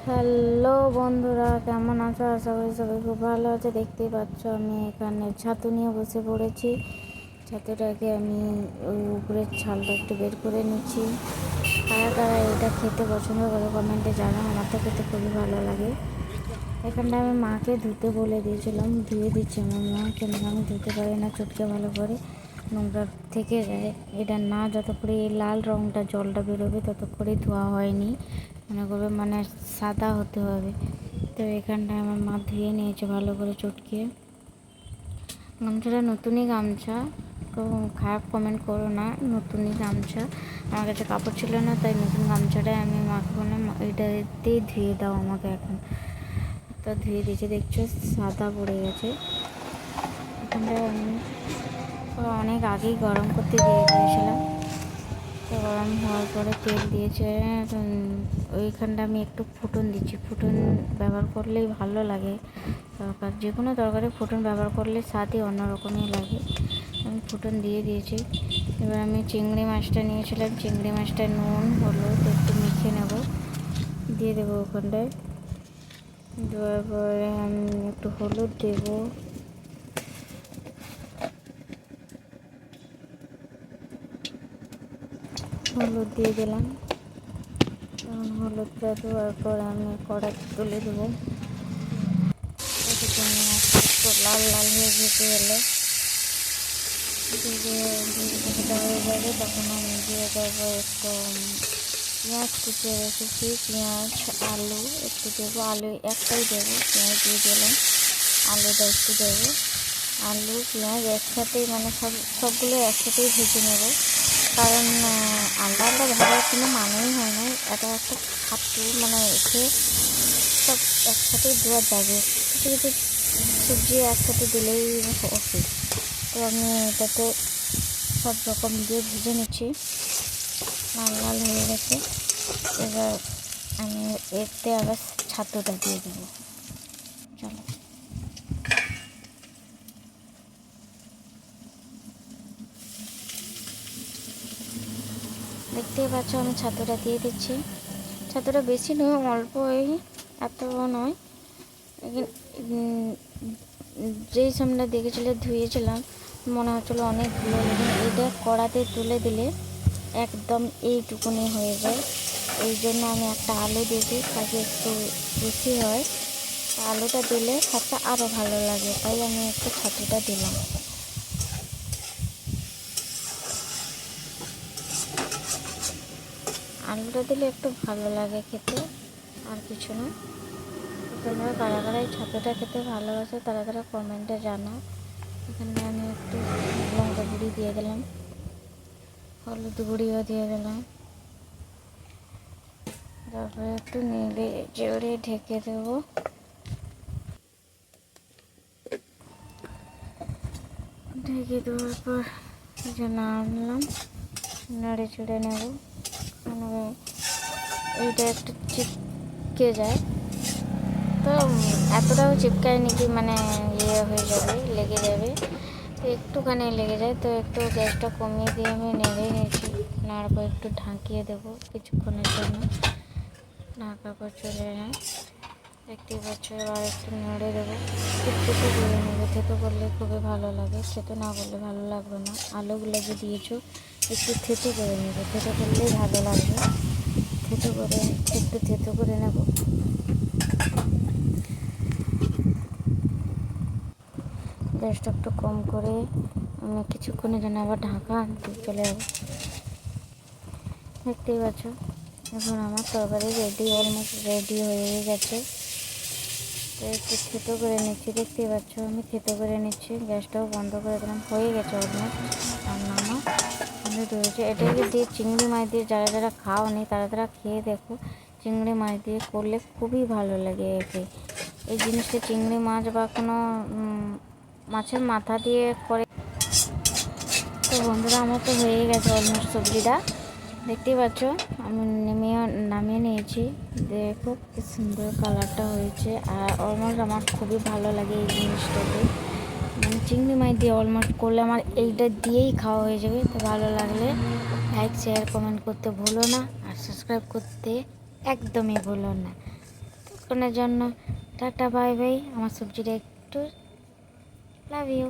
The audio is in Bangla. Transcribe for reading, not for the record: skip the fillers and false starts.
হ্যালো বন্ধুরা, কেমন আছো? আশা করি সবাই খুব ভালো আছে। দেখতেই পাচ্ছ আমি এখানে ছাতু নিয়ে বসে পড়েছি। ছাতুটাকে আমি ওই উপরের ছালটা একটু বের করে নিচ্ছি। কারা কারা এটা খেতে পছন্দ করে কমেন্টে জানাও। আমার তো খেতে খুবই ভালো লাগে। এখানটা আমি মাকে ধুতে বলে দিয়েছিলাম, ধুয়ে দিচ্ছি আমার মা, কিন্তু আমি ধুতে পারি না, চটকে ভালো করে নোংরা থেকে যায়। এটা না যত করে এই লাল রঙটা জলটা বেরোবে তত করে ধোয়া হয়নি, মনে করবে মানে সাদা হতে হবে। তো এখানটায় আমার মা ধুয়ে নিয়েছে ভালো করে চটকিয়ে। গামছাটা নতুনই গামছা, তো খারাপ কমেন্ট করো না। নতুনই গামছা, আমার কাছে কাপড় ছিল না, তাই নতুন গামছাটাই আমি মাকে বললাম এটাতেই ধুয়ে দাও আমাকে এখন। তো ধুয়ে দিয়েছে, দেখছো সাদা পড়ে গেছে। এখানটায় আমি অনেক আগেই গরম করতে দিয়ে দিয়েছিলাম। তো গরম হওয়ার পরে তেল দিয়েছে, ওইখানটা আমি একটু ফুটন দিচ্ছি। ফুটন ব্যবহার করলেই ভালো লাগে তরকারি, যে কোনো তরকারি ফুটন ব্যবহার করলে স্বাদই অন্যরকমই লাগে। আমি ফুটন দিয়ে দিয়েছি। এবার আমি চিংড়ি মাছটা নিয়েছিলাম, চিংড়ি মাছটা নুন হলুদ একটু মেখে নেব, দিয়ে দেবো ওখানটায়। দেওয়ার পরে আমি একটু হলুদ দেবো, হলুদ দিয়ে দিলাম। হলুদটা দেওয়ার পর আমি কড়াইতে তুলে দেবো। একটু লাল লাল হয়ে ভেজে এলে সেটা হয়ে যাবে, তখন আমি দিয়ে দেবো একটু পেঁয়াজ কুচিয়ে রেখেছি। পেঁয়াজ আলু একটু দেবো, আলু একটাই দেবো, পেঁয়াজ দিয়ে দিলাম। আলুটা একটু দেবো, আলু পেঁয়াজ একসাথেই মানে সবগুলো একসাথেই ভেজে নেব, কারণ আলাদা আলাদা ভাজার কোনো মানেই হয় না। এটা একটা ছাতু মানে এসে সব একসাথেই দেওয়া যাবে, কিছু কিছু সবজি একসাথে দিলেই ওকে। তো আমি এটাতে সব রকম দিয়ে ভেজে নিচ্ছি, লাল লাল হয়ে গেছে। এবার আমি এতে আবার ছাতুটা দিয়ে দেবো। চলো, দেখতেই পাচ্ছ আমি ছাতুটা দিয়ে দিচ্ছি। ছাতুটা বেশি নয়, অল্পই, এত নয়। যেই সামনে দেখেছিলে ধুয়েছিলাম, মনে হচ্ছিলো অনেকগুলো, লেকিন এটা কড়াতে তুলে দিলে একদম এইটুকুনি হয়ে যায়। এই জন্য আমি একটা আলু দিয়েছি, তাকে একটু বেশি হয়। আলুটা দিলে স্বাদটা আরও ভালো লাগে, তাই আমি একটু ছাতুটা দিলাম। আলুটা দিলে একটু ভালো লাগে খেতে, আর কিছু না। তোমরা কারা কারা এই ছাতুটা খেতে ভালোবাসো তারা তারা কমেন্টে জানাও। এখানে আমি একটু লঙ্কা গুঁড়ি দিয়ে দিলাম, হলুদ গুঁড়িও দিয়ে দিলাম। তারপরে একটু নেড়ে চেড়ে ঢেকে দেবো। ঢেকে দেওয়ার পর যে নাড়লাম, নেড়ে চেড়ে নেব। এইটা একটু চিপকে যায়, তো এতটাও চিপকায় নাকি মানে ইয়ে হয়ে যাবে, লেগে যাবে। তো একটুখানি লেগে যায়, তো একটু গ্যাসটা কমিয়ে দিয়ে আমি নেড়ে নিয়েছি। নাড়ার পর একটু ঢাকিয়ে দেবো কিছুক্ষণের জন্য, ঢাকার পর চলে যায়। দেখতেই পাচ্ছ, এবার একটু নেড়ে দেবো। একটু থেতো করে নেবো, থেতো করলে খুবই ভালো লাগে, থেতো না করলে ভালো লাগবে না। আলুগুলো যে দিয়েছো একটু থেতো করে নেবো, থেতো করলেই ভালো লাগবে। থেতো করে একটু থেতো করে নেব। গ্যাসটা একটু কম করে আমি কিছুক্ষণের জন্য আবার ঢাকা দিয়ে চলে যাবো। দেখতেই পাচ্ছ এখন আমার তরকারি রেডি, অলমোস্ট রেডি হয়ে গেছে। তো একটু থেতো করে নিচ্ছি, দেখতেই পাচ্ছ আমি থেতো করে নিচ্ছি। গ্যাসটাও বন্ধ করে দিলাম, হয়ে গেছে অলমোস্ট রান্না আমার কমপ্লিট হয়েছে। এটাকে দিয়ে চিংড়ি মাছ দিয়ে যারা যারা খাওনি তারা তারা খেয়ে দেখো, চিংড়ি মাছ দিয়ে করলে খুবই ভালো লাগে একে। এই জিনিসটা চিংড়ি মাছ বা কোনো মাছের মাথা দিয়ে করে। তো বন্ধুরা আমার তো হয়ে গেছে অলমোস্ট সবজিটা, দেখতেই পাচ্ছ আমি নামিয়ে নিয়েছি। দেখো কি সুন্দর কালারটা হয়েছে, আর অলমোস্ট আমার খুবই ভালো লাগে এই জিনিসটাতে। মানে চিংড়ি মাছ দিয়ে অলমোস্ট করলে আমার এইটা দিয়েই খাওয়া হয়ে যাবে। তো ভালো লাগলে লাইক শেয়ার কমেন্ট করতে ভুলো না, আর সাবস্ক্রাইব করতে একদমই ভুলো না। কিছুক্ষণের জন্য। Tata bye bye. আমার সবজিটা একটু লাভ ইউ।